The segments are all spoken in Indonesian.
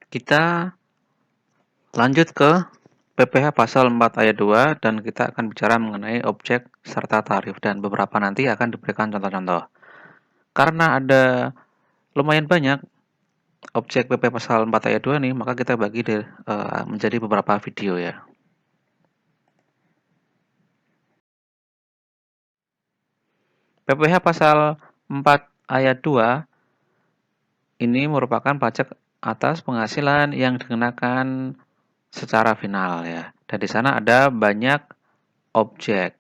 Kita lanjut ke PPh pasal 4 ayat 2 dan kita akan bicara mengenai objek serta tarif dan beberapa nanti akan diberikan contoh-contoh. Karena ada lumayan banyak objek PP pasal 4 ayat 2 nih, maka kita bagi menjadi beberapa video ya. PPh pasal 4 ayat 2 ini merupakan pajak atas penghasilan yang dikenakan secara final ya. Dan di sana ada banyak objek.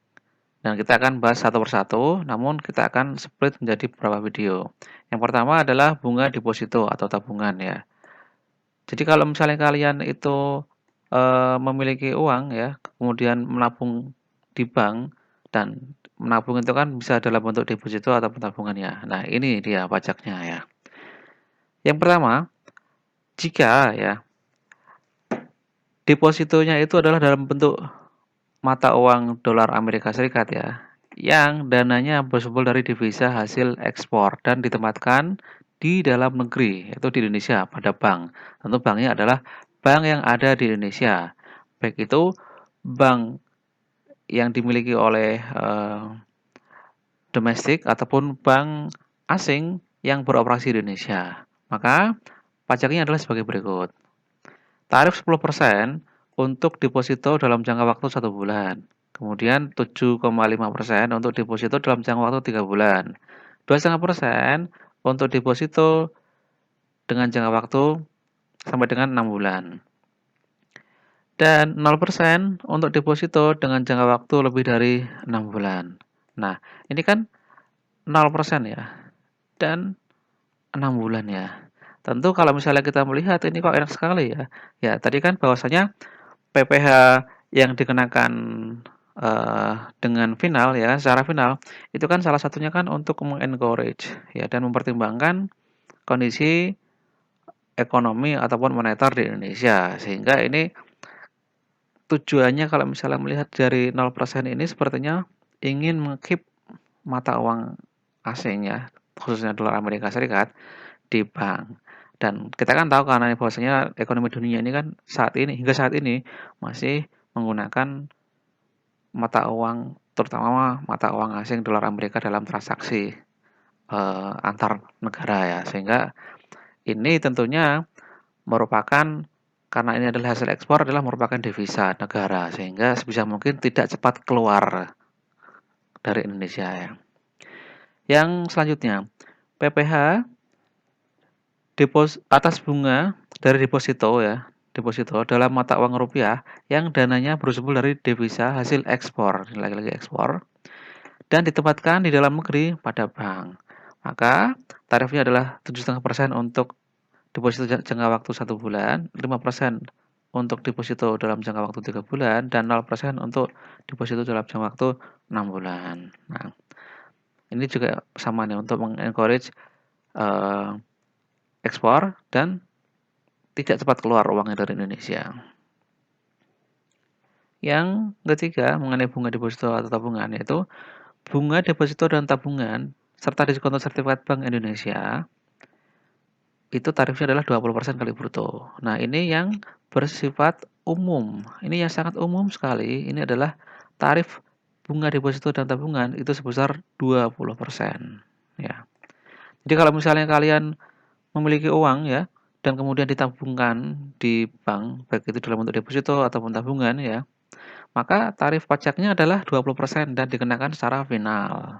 Dan kita akan bahas satu persatu, namun kita akan split menjadi beberapa video. Yang pertama adalah bunga deposito atau tabungan ya. Jadi kalau misalnya kalian itu memiliki uang ya, kemudian menabung di bank dan menabung itu kan bisa dalam bentuk deposito atau tabungan ya. Nah, ini dia pajaknya ya. Yang pertama, jika ya depositonya itu adalah dalam bentuk mata uang dolar Amerika Serikat ya, yang dananya bersumber dari devisa hasil ekspor dan ditempatkan di dalam negeri, yaitu di Indonesia pada bank. Tentu banknya adalah bank yang ada di Indonesia, baik itu bank yang dimiliki oleh domestik ataupun bank asing yang beroperasi di Indonesia. Maka pajaknya adalah sebagai berikut. Tarif 10% untuk deposito dalam jangka waktu 1 bulan. Kemudian 7,5% untuk deposito dalam jangka waktu 3 bulan. 2,5% untuk deposito dengan jangka waktu sampai dengan 6 bulan. Dan 0% untuk deposito dengan jangka waktu lebih dari 6 bulan. Nah, ini kan 0% ya. Dan 6 bulan ya. Tentu kalau misalnya kita melihat ini kok enak sekali ya. Ya, tadi kan bahwasanya PPh yang dikenakan dengan final ya, secara final itu kan salah satunya kan untuk mengencourage ya dan mempertimbangkan kondisi ekonomi ataupun moneter di Indonesia. Sehingga ini tujuannya kalau misalnya melihat dari 0% ini sepertinya ingin mengkeep mata uang asing ya, khususnya dolar Amerika Serikat di bank. Dan kita kan tahu karena bahwasanya ekonomi dunia ini kan hingga saat ini masih menggunakan mata uang, terutama mata uang asing dolar Amerika dalam transaksi antar negara ya. Sehingga ini tentunya merupakan karena ini adalah hasil ekspor adalah merupakan devisa negara sehingga sebisa mungkin tidak cepat keluar dari Indonesia ya. Yang selanjutnya, PPh atas bunga dari deposito ya, deposito dalam mata uang rupiah yang dananya bersumber dari devisa hasil ekspor, lagi-lagi ekspor, dan ditempatkan di dalam negeri pada bank. Maka tarifnya adalah 7,5% untuk deposito jangka waktu 1 bulan, 5% untuk deposito dalam jangka waktu 3 bulan, dan 0% untuk deposito dalam jangka waktu 6 bulan. Nah, ini juga sama nih untuk mengencourage ekspor dan tidak cepat keluar uangnya dari Indonesia. Yang ketiga mengenai bunga deposito atau tabungan yaitu bunga deposito dan tabungan serta diskon sertifikat Bank Indonesia itu tarifnya adalah 20% kali bruto. Nah, ini yang bersifat umum. Ini yang sangat umum sekali. Ini adalah tarif bunga deposito dan tabungan itu sebesar 20%. Ya. Jadi kalau misalnya kalian memiliki uang ya dan kemudian ditabungkan di bank, baik itu dalam bentuk deposito ataupun tabungan ya, maka tarif pajaknya adalah 20% dan dikenakan secara final.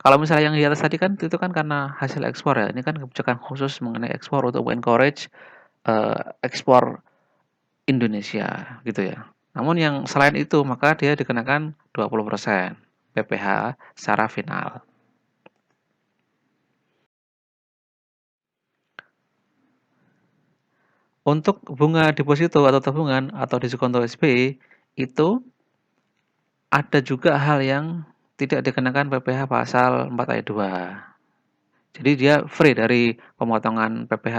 Kalau misalnya yang di atas tadi kan itu kan karena hasil ekspor ya. Ini kan kebijakan khusus mengenai ekspor untuk encourage ekspor Indonesia gitu ya. Namun yang selain itu maka dia dikenakan 20% PPh secara final. Untuk bunga deposito atau tabungan atau diskonto SBY itu ada juga hal yang tidak dikenakan PPh pasal 4 ayat 2. Jadi dia free dari pemotongan PPh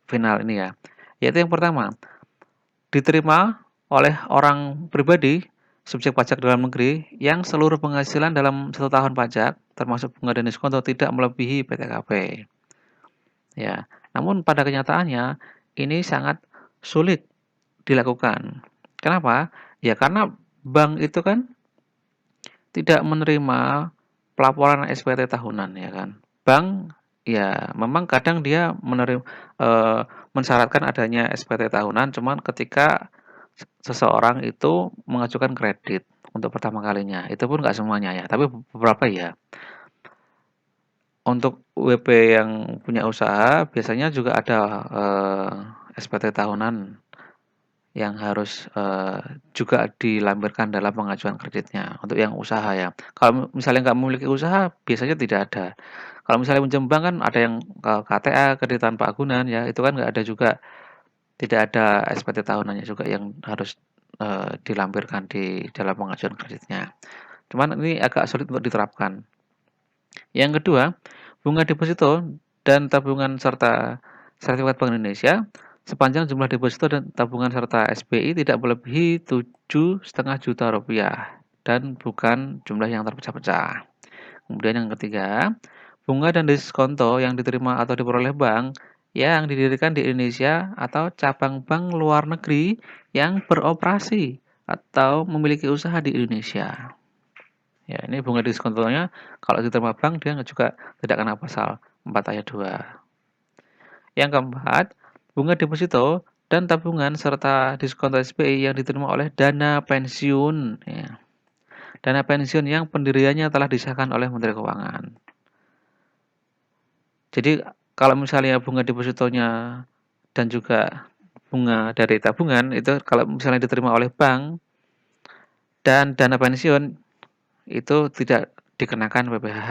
final ini ya. Yaitu yang pertama, diterima oleh orang pribadi subjek pajak dalam negeri yang seluruh penghasilan dalam 1 tahun pajak termasuk bunga dan diskonto tidak melebihi PTKP. Ya, namun pada kenyataannya ini sangat sulit dilakukan. Kenapa? Ya karena bank itu kan tidak menerima pelaporan SPT tahunan ya kan. Bank ya memang kadang dia mensyaratkan adanya SPT tahunan cuman ketika seseorang itu mengajukan kredit untuk pertama kalinya. Itu pun nggak semuanya ya, tapi beberapa ya. Untuk WP yang punya usaha biasanya juga ada SPT tahunan yang harus, juga dilampirkan dalam pengajuan kreditnya, untuk yang usaha ya. Kalau misalnya nggak memiliki usaha, biasanya tidak ada. Kalau misalnya pinjam bank kan ada yang, KTA, kredit tanpa agunan ya, itu kan nggak ada juga, tidak ada SPT tahunannya juga yang harus, dilampirkan di dalam pengajuan kreditnya. Cuman ini agak sulit untuk diterapkan. Yang kedua, bunga deposito dan tabungan serta sertifikat Bank Indonesia sepanjang jumlah deposito dan tabungan serta SBI tidak melebihi 7,5 juta rupiah dan bukan jumlah yang terpecah-pecah. Kemudian yang ketiga, bunga dan diskonto yang diterima atau diperoleh bank yang didirikan di Indonesia atau cabang bank luar negeri yang beroperasi atau memiliki usaha di Indonesia. Ya, ini bunga diskontonya kalau diterima bank dia juga tidak kena pasal 4 ayat 2. Yang keempat, bunga deposito dan tabungan serta diskonto SBI yang diterima oleh dana pensiun ya. Dana pensiun yang pendiriannya telah disahkan oleh Menteri Keuangan. Jadi kalau misalnya bunga depositonya dan juga bunga dari tabungan itu kalau misalnya diterima oleh bank dan dana pensiun itu tidak dikenakan PPh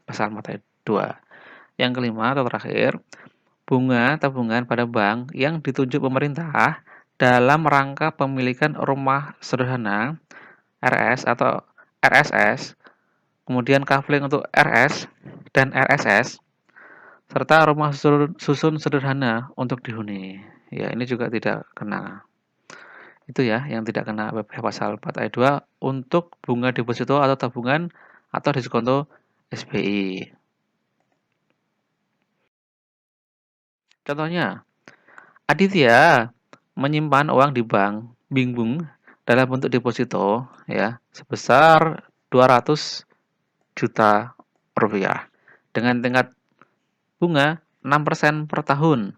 pasal 4 ayat 2. Yang kelima atau terakhir, bunga tabungan pada bank yang ditunjuk pemerintah dalam rangka pemilikan rumah sederhana RS atau RSS, kemudian kafling untuk RS dan RSS, serta rumah susun sederhana untuk dihuni. Ya, ini juga tidak kena. Itu ya yang tidak kena PPh pasal 4 ayat 2 untuk bunga deposito atau tabungan atau diskonto SBI. Contohnya, Aditya menyimpan uang di bank Bingbung dalam bentuk deposito ya sebesar 200 juta rupiah dengan tingkat bunga 6% per tahun.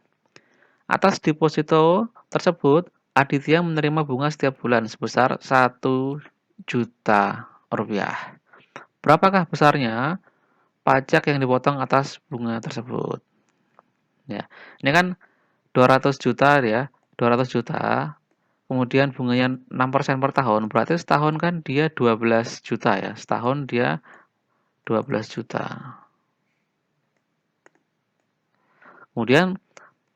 Atas deposito tersebut, Aditya menerima bunga setiap bulan sebesar 1 juta rupiah. Berapakah besarnya pajak yang dipotong atas bunga tersebut? Ya, ini kan 200 juta ya, 200 juta. Kemudian bunganya 6% per tahun, berarti setahun kan dia 12 juta ya. Setahun dia 12 juta. Kemudian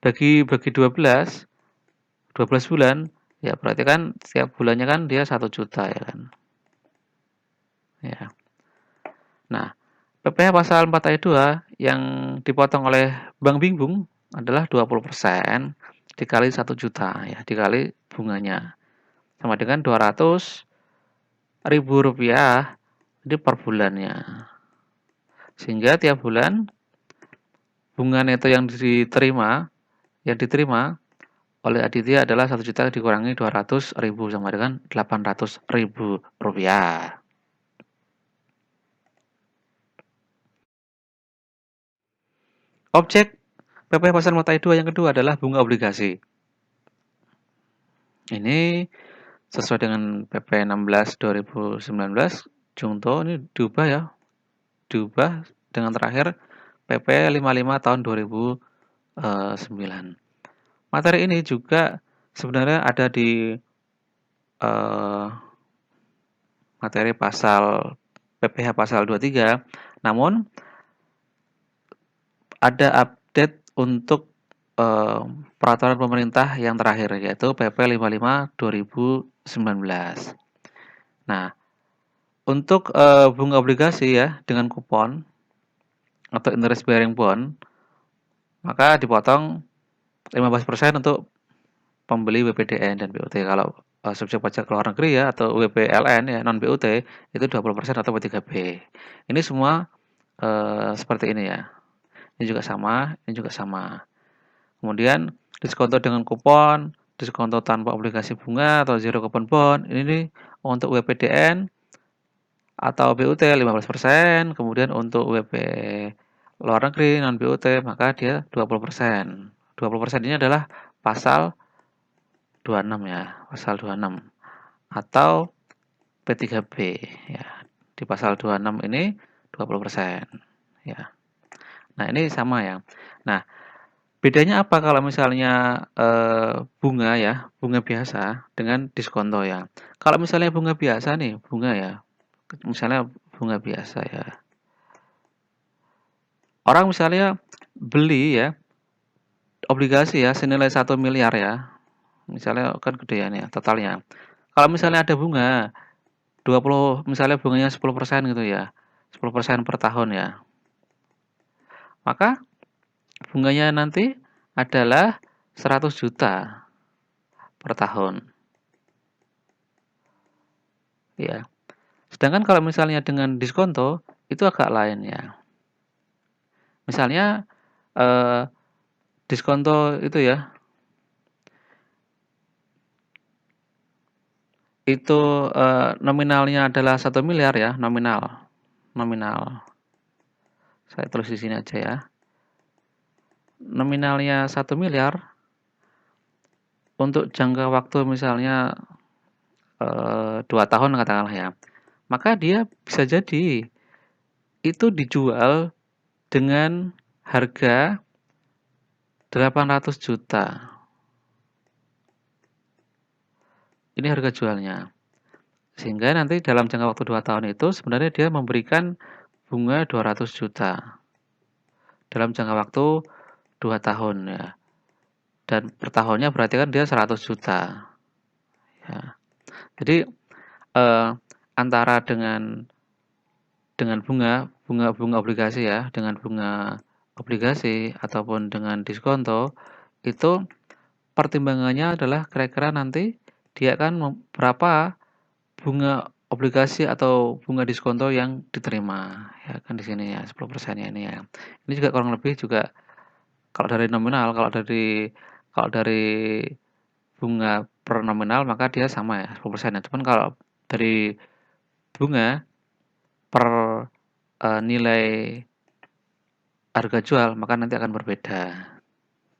bagi 12 bulan, ya berarti kan setiap bulannya kan dia 1 juta ya kan. Ya. Nah, PPh pasal 4 ayat 2 yang dipotong oleh Bank Bingbung adalah 20% dikali 1 juta ya, dikali bunganya. Sama dengan 200 ribu rupiah ini per bulannya. Sehingga tiap bulan bunga neto yang diterima oleh Aditya adalah 1 juta dikurangi 200 ribu sama dengan 800 ribu rupiah. Objek PPh pasal 4 ayat 2 yang kedua adalah bunga obligasi. Ini sesuai dengan PP 16 2019 Jungto ini diubah dengan terakhir PP 55 tahun 2009. Materi ini juga sebenarnya ada di materi pasal PPh pasal 23, namun ada update untuk peraturan pemerintah yang terakhir yaitu PP 55 2019. Nah, untuk bunga obligasi ya dengan kupon atau interest bearing bond maka dipotong 15% untuk pembeli WPDN dan BUT. Kalau subjek pajak luar negeri ya atau WPLN ya non BUT itu 20% atau P3B. Ini semua seperti ini ya. ini juga sama, ini juga sama. Kemudian diskonto dengan kupon, diskonto tanpa obligasi bunga atau zero coupon bond, ini nih untuk WPDN atau BUT 15%, kemudian untuk WP luar negeri non BUT maka dia 20%. 20% ini adalah pasal 26 ya, pasal 26 atau P3B ya. Di pasal 26 ini 20% ya. Nah, ini sama ya. Nah, bedanya apa kalau misalnya bunga ya, bunga biasa dengan diskonto ya. Kalau misalnya bunga biasa nih, bunga ya. Misalnya bunga biasa ya. Orang misalnya beli ya obligasi ya senilai 1 miliar ya. Misalnya kan gede ya nih ya, totalnya. Kalau misalnya ada bunga 20, misalnya bunganya 10% gitu ya. 10% per tahun ya. Maka bunganya nanti adalah 100 juta per tahun. Ya. Sedangkan kalau misalnya dengan diskonto itu agak lain ya. Misalnya eh, diskonto itu ya, itu nominalnya adalah 1 miliar ya, nominal. Nominal. Saya tulis di sini aja ya. Nominalnya 1 miliar untuk jangka waktu misalnya 2 tahun katakanlah ya. Maka dia bisa jadi itu dijual dengan harga 800 juta. Ini harga jualnya. Sehingga nanti dalam jangka waktu 2 tahun itu sebenarnya dia memberikan bunga 200 juta. Dalam jangka waktu 2 tahun ya. Dan per tahunnya berarti kan dia 100 juta. Ya. Jadi antara dengan bunga obligasi ya, dengan bunga obligasi ataupun dengan diskonto itu pertimbangannya adalah kira-kira nanti dia akan berapa bunga obligasi atau bunga diskonto yang diterima ya kan di sini ya 10%-nya ini ya. Ini juga kurang lebih juga kalau dari nominal, kalau dari bunga per nominal maka dia sama ya 10% ya. Cuman kalau dari bunga per nilai harga jual maka nanti akan berbeda.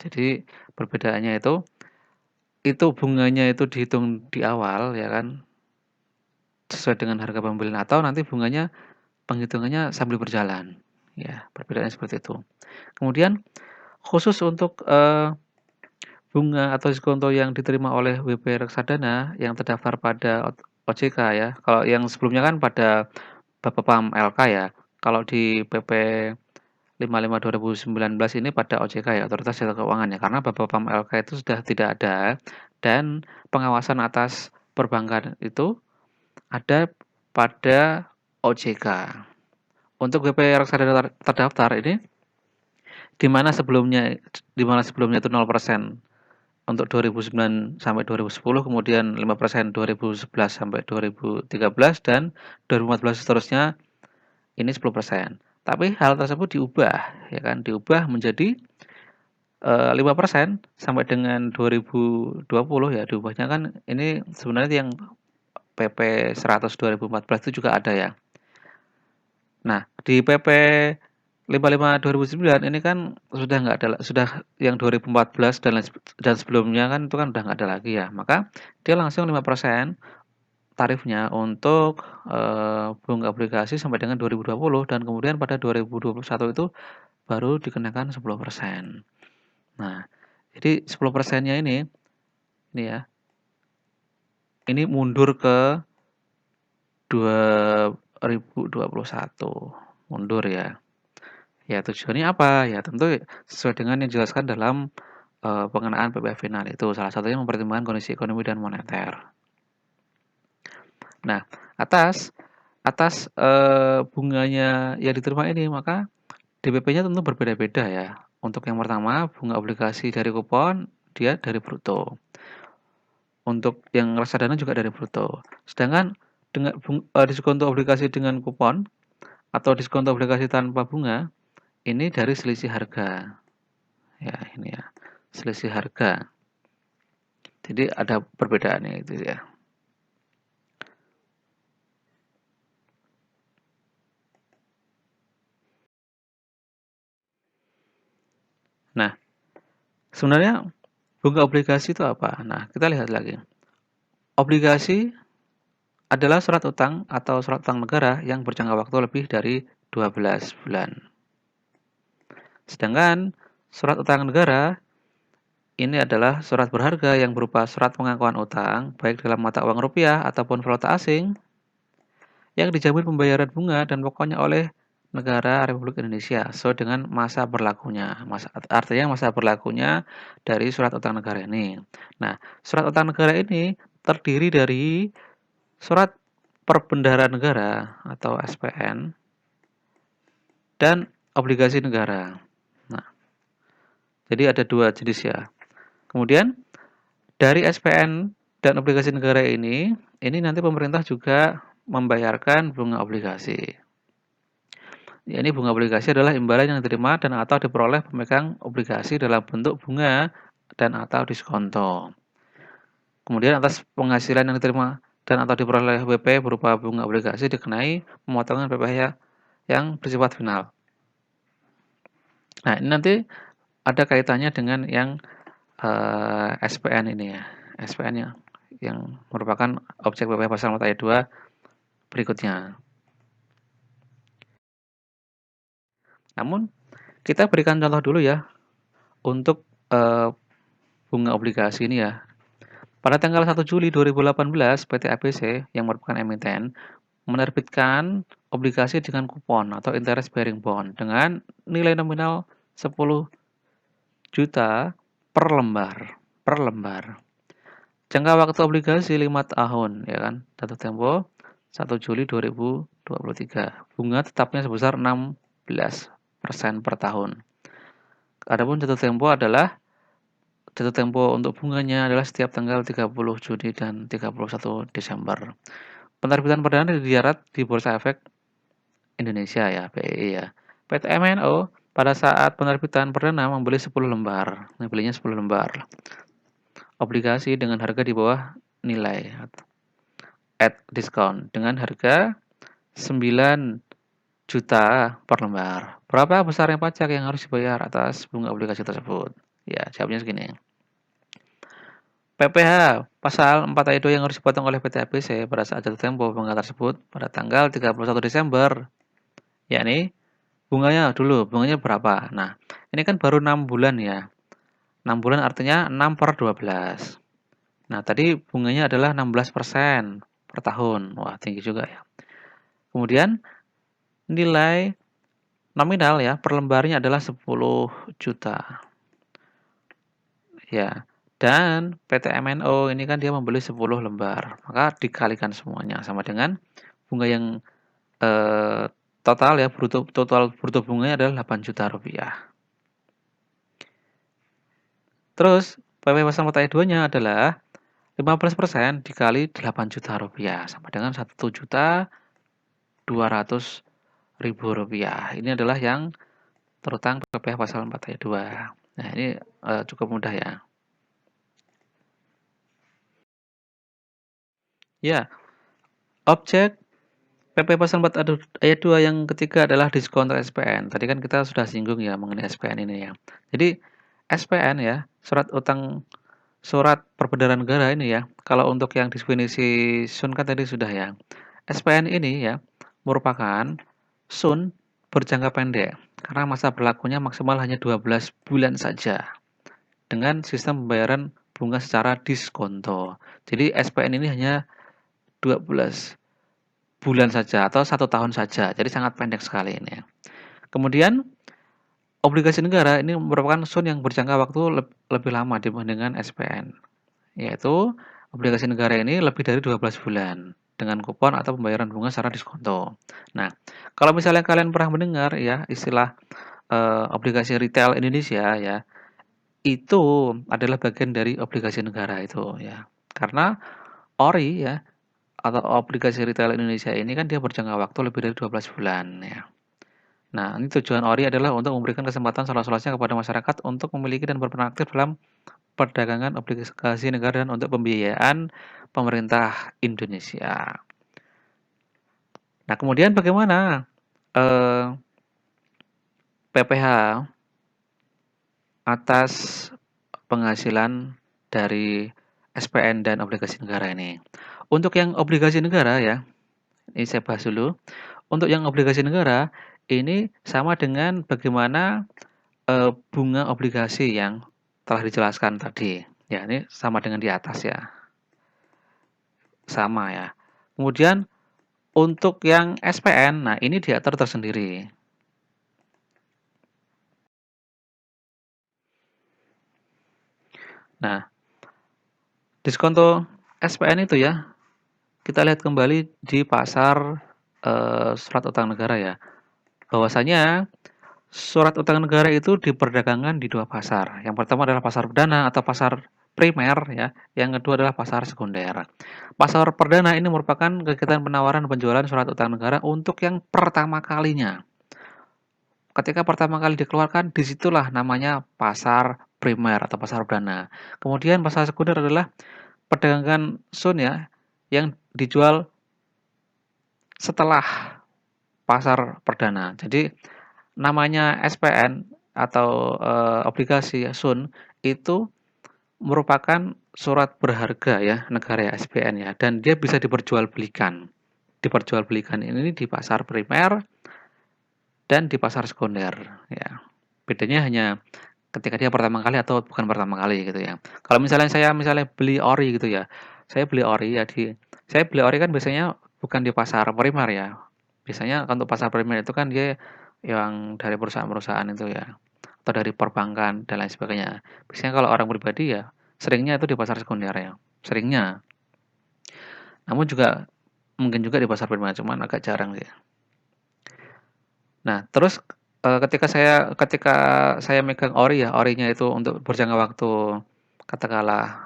Jadi perbedaannya itu bunganya itu dihitung di awal ya kan sesuai dengan harga pembelian atau nanti bunganya penghitungannya sambil berjalan. Ya, perbedaannya seperti itu. Kemudian khusus untuk bunga atau diskonto yang diterima oleh WP Reksadana yang terdaftar pada OJK ya. Kalau yang sebelumnya kan pada Bapepam LK ya. Kalau di PP 55 2019 ini pada OJK ya, Otoritas Jasa Keuangan ya. Karena Bapepam LK itu sudah tidak ada dan pengawasan atas perbankan itu ada pada OJK. Untuk WP Reksadana terdaftar ini di mana sebelumnya itu 0% untuk 2009 sampai 2010, kemudian 5% 2011 sampai 2013 dan 2014 seterusnya ini 10%. Tapi hal tersebut diubah ya kan, diubah menjadi 5% sampai dengan 2020 ya, diubahnya kan ini sebenarnya yang PP 100 2014 itu juga ada ya. Nah, di PP 55 2009 ini kan sudah nggak ada, sudah yang 2014 dan sebelumnya kan itu kan udah nggak ada lagi ya. Maka dia langsung 5% tarifnya untuk bunga obligasi sampai dengan 2020 dan kemudian pada 2021 itu baru dikenakan 10%. Nah, jadi 10%-nya ini ya, ini mundur ke 2021. Mundur ya. Ya tujuannya apa? Ya tentu sesuai dengan yang dijelaskan dalam pengenaan PPh final itu. Salah satunya mempertimbangkan kondisi ekonomi dan moneter. Nah, atas atas bunganya yang diterima ini maka DPP-nya tentu berbeda-beda ya. Untuk yang pertama, bunga obligasi dari kupon dia dari bruto. Untuk yang reksadana juga dari bruto. Sedangkan dengan diskonto obligasi dengan kupon atau diskonto obligasi tanpa bunga ini dari selisih harga. Ya, ini ya. Selisih harga. Jadi ada perbedaannya itu ya. Nah, sebenarnya bunga obligasi itu apa? Nah, kita lihat lagi. Obligasi adalah surat utang atau surat utang negara yang berjangka waktu lebih dari 12 bulan. Sedangkan surat utang negara ini adalah surat berharga yang berupa surat pengakuan utang, baik dalam mata uang rupiah ataupun valuta asing, yang dijamin pembayaran bunga dan pokoknya oleh negara Republik Indonesia sesuai dengan masa berlakunya. Artinya masa berlakunya dari surat utang negara ini. Nah, surat utang negara ini terdiri dari surat perbendaharaan negara atau SPN dan obligasi negara. Nah, jadi ada dua jenis ya. Kemudian dari SPN dan obligasi negara ini nanti pemerintah juga membayarkan bunga obligasi. Ya, ini bunga obligasi adalah imbalan yang diterima dan atau diperoleh pemegang obligasi dalam bentuk bunga dan atau diskonto. Kemudian atas penghasilan yang diterima dan atau diperoleh WP berupa bunga obligasi dikenai pemotongan PPh yang bersifat final. Nah, ini nanti ada kaitannya dengan yang SPN ini ya. SPN yang merupakan objek PPh pasal 4 ayat 2 berikutnya. Namun, kita berikan contoh dulu ya untuk bunga obligasi ini ya. Pada tanggal 1 Juli 2018, PT ABC yang merupakan emiten menerbitkan obligasi dengan kupon atau interest bearing bond dengan nilai nominal 10 juta per lembar. Per lembar. Jangka waktu obligasi 5 tahun, ya kan? Jatuh tempo 1 Juli 2023. Bunga tetapnya sebesar 16% per tahun. Adapun jatuh tempo untuk bunganya adalah setiap tanggal 30 Juni dan 31 Desember. Penerbitan perdana didarat di Bursa Efek Indonesia ya, BEI ya. PT MNO pada saat penerbitan perdana membeli 10 lembar. Belinya 10 lembar. Obligasi dengan harga di bawah nilai at discount dengan harga 9 juta per lembar. Berapa besarnya pajak yang harus dibayar atas bunga obligasi tersebut? Ya, jawabnya segini. PPh pasal 4 ayat 2 yang harus dipotong oleh PT ABC pada saat jatuh tempo bunga tersebut pada tanggal 31 Desember, yakni bunganya berapa? Nah, ini kan baru 6 bulan ya. 6 bulan artinya 6 per 12. Nah, tadi bunganya adalah 16% per tahun. Wah, tinggi juga ya. Kemudian nilai nominal ya per lembarnya adalah 10 juta. Ya. Dan PT MNO ini kan dia membeli 10 lembar. Maka dikalikan semuanya sama dengan bunga yang total ya total bruto bunganya adalah 8 juta rupiah. Terus PP pasal 4 ayat 2-nya adalah 15% dikali 8 juta rupiah sama dengan 1.200.000 rupiah. Ini adalah yang terutang PPh pasal 4 ayat 2. Nah, ini cukup mudah ya. Ya, objek PP pasal 4 ayat 2 yang ketiga adalah diskon SPN. Tadi kan kita sudah singgung ya mengenai SPN ini ya. Jadi SPN ya, surat perbendaharaan negara ini ya. Kalau untuk yang definisi SUN kan tadi sudah ya. SPN ini ya merupakan SUN berjangka pendek karena masa berlakunya maksimal hanya 12 bulan saja dengan sistem pembayaran bunga secara diskonto. Jadi SPN ini hanya 12 bulan saja atau 1 tahun saja. Jadi sangat pendek sekali ini ya. Kemudian obligasi negara ini merupakan SUN yang berjangka waktu lebih lama dibandingkan SPN. Yaitu obligasi negara ini lebih dari 12 bulan dengan kupon atau pembayaran bunga secara diskonto. Nah, kalau misalnya kalian pernah mendengar ya istilah obligasi retail Indonesia ya, itu adalah bagian dari obligasi negara itu ya. Karena ORI ya atau obligasi retail Indonesia ini kan dia berjangka waktu lebih dari 12 bulan ya. Nah, ini tujuan ORI adalah untuk memberikan kesempatan seluas-luasnya kepada masyarakat untuk memiliki dan berperan aktif dalam perdagangan obligasi negara dan untuk pembiayaan pemerintah Indonesia. Nah, kemudian bagaimana PPh atas penghasilan dari SPN dan obligasi negara ini? Untuk yang obligasi negara ya, ini saya bahas dulu. Untuk yang obligasi negara, ini sama dengan bagaimana bunga obligasi yang telah dijelaskan tadi. Ya, ini sama dengan di atas ya. Sama ya. Kemudian untuk yang SPN, nah ini diatur tersendiri. Nah, diskonto SPN itu ya, kita lihat kembali di pasar surat utang negara ya. Bahwasanya surat utang negara itu diperdagangkan di dua pasar. Yang pertama adalah pasar perdana atau pasar primer ya. Yang kedua adalah pasar sekunder. Pasar perdana ini merupakan kegiatan penawaran penjualan surat utang negara untuk yang pertama kalinya. Ketika pertama kali dikeluarkan, disitulah namanya pasar primer atau pasar perdana. Kemudian pasar sekunder adalah perdagangan sun ya, yang dijual setelah pasar perdana. Jadi namanya SPN atau obligasi sun itu merupakan surat berharga ya negara ya SPN ya, dan dia bisa diperjualbelikan. Diperjualbelikan ini di pasar primer dan di pasar sekunder ya. Bedanya hanya ketika dia pertama kali atau bukan pertama kali gitu ya. Kalau misalnya saya beli ori gitu ya. Saya beli ori ya saya beli ori kan biasanya bukan di pasar primer ya. Biasanya untuk pasar primer itu kan dia yang dari perusahaan-perusahaan itu ya, atau dari perbankan dan lain sebagainya. Biasanya kalau orang pribadi ya seringnya itu di pasar sekunder ya. Seringnya. Namun juga mungkin juga di pasar primer cuman agak jarang sih. Nah, terus ketika saya megang ori ya, orinya itu untuk berjangka waktu katakanlah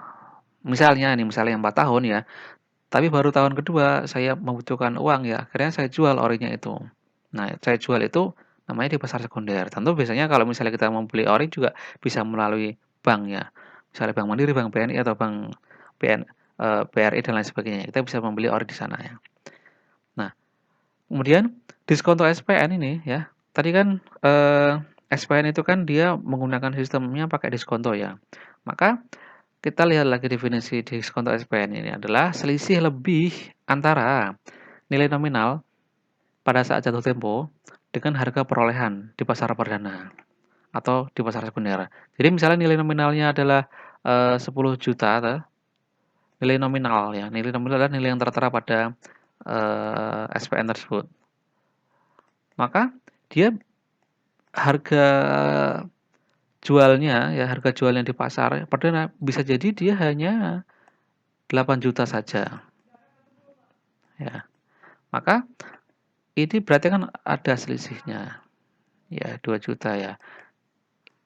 misalnya 4 tahun ya, tapi baru tahun kedua saya membutuhkan uang ya, akhirnya saya jual orinya itu. Nah, saya jual itu namanya di pasar sekunder. Tentu biasanya kalau misalnya kita mau beli ori juga bisa melalui bank ya. Misalnya Bank Mandiri, Bank BNI atau Bank BRI dan lain sebagainya. Kita bisa membeli ori di sana ya. Nah, kemudian diskonto SPN ini ya, tadi kan SPN itu kan dia menggunakan sistemnya pakai diskonto ya. Maka kita lihat lagi definisi diskonto SPN ini adalah selisih lebih antara nilai nominal pada saat jatuh tempo dengan harga perolehan di pasar perdana atau di pasar sekunder. Jadi misalnya nilai nominalnya adalah 10 juta, nilai nominal ya, nilai nominal adalah nilai yang tertera pada SPN tersebut. Maka dia harga jualnya ya, harga jualnya di pasar perdana bisa jadi dia hanya 8 juta saja ya. Maka ini berarti kan ada selisihnya ya 2 juta ya.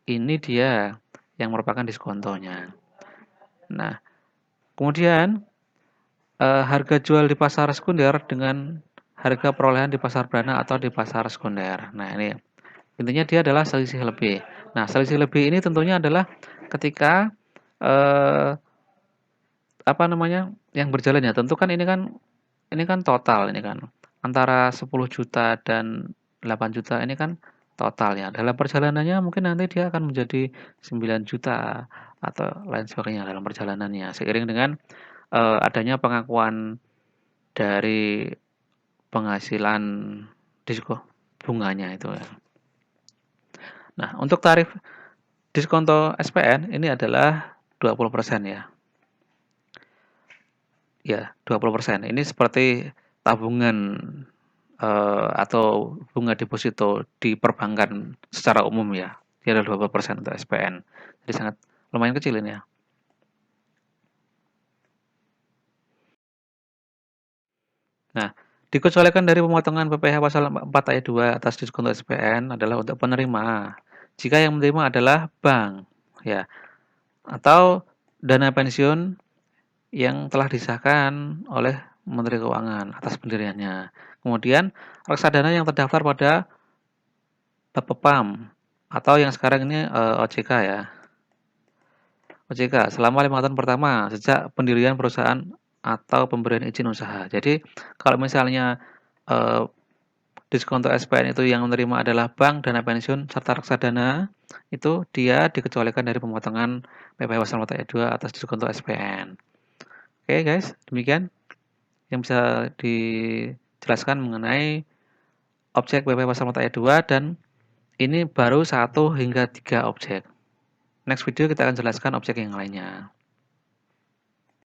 Ini dia yang merupakan diskontonya. Nah, kemudian harga jual di pasar sekunder dengan harga perolehan di pasar perdana atau di pasar sekunder. Nah, ini intinya dia adalah selisih lebih. Nah, selisih lebih ini tentunya adalah ketika eh, apa namanya yang berjalan ya. Tentu kan ini kan total ini kan antara 10 juta dan 8 juta ini kan total ya. Dalam perjalanannya mungkin nanti dia akan menjadi 9 juta atau lain sebagainya dalam perjalanannya. Seiring dengan adanya pengakuan dari penghasilan disko bunganya itu ya. Nah, untuk tarif diskonto SPN ini adalah 20% ya. Ya, 20%. Ini seperti tabungan atau bunga deposito di perbankan secara umum ya. Dia adalah 20% untuk SPN. Jadi sangat lumayan kecil ini ya. Nah, dikecualikan dari pemotongan PPh pasal 4 ayat 2 atas diskonto SPN adalah untuk penerima. Jika yang menerima adalah bank ya atau dana pensiun yang telah disahkan oleh Menteri Keuangan atas pendiriannya. Kemudian reksadana yang terdaftar pada Bapepam atau yang sekarang ini, OJK ya. OJK selama 5 tahun pertama sejak pendirian perusahaan atau pemberian izin usaha. Jadi kalau misalnya, eee, diskonto SPN itu yang menerima adalah bank, dana pensiun, serta reksadana, itu dia dikecualikan dari pemotongan PPh pasal mata ayat 2 atas diskonto SPN. Oke guys, demikian yang bisa dijelaskan mengenai objek PPh pasal mata ayat 2 dan ini baru 1 hingga 3 objek. Next video kita akan jelaskan objek yang lainnya.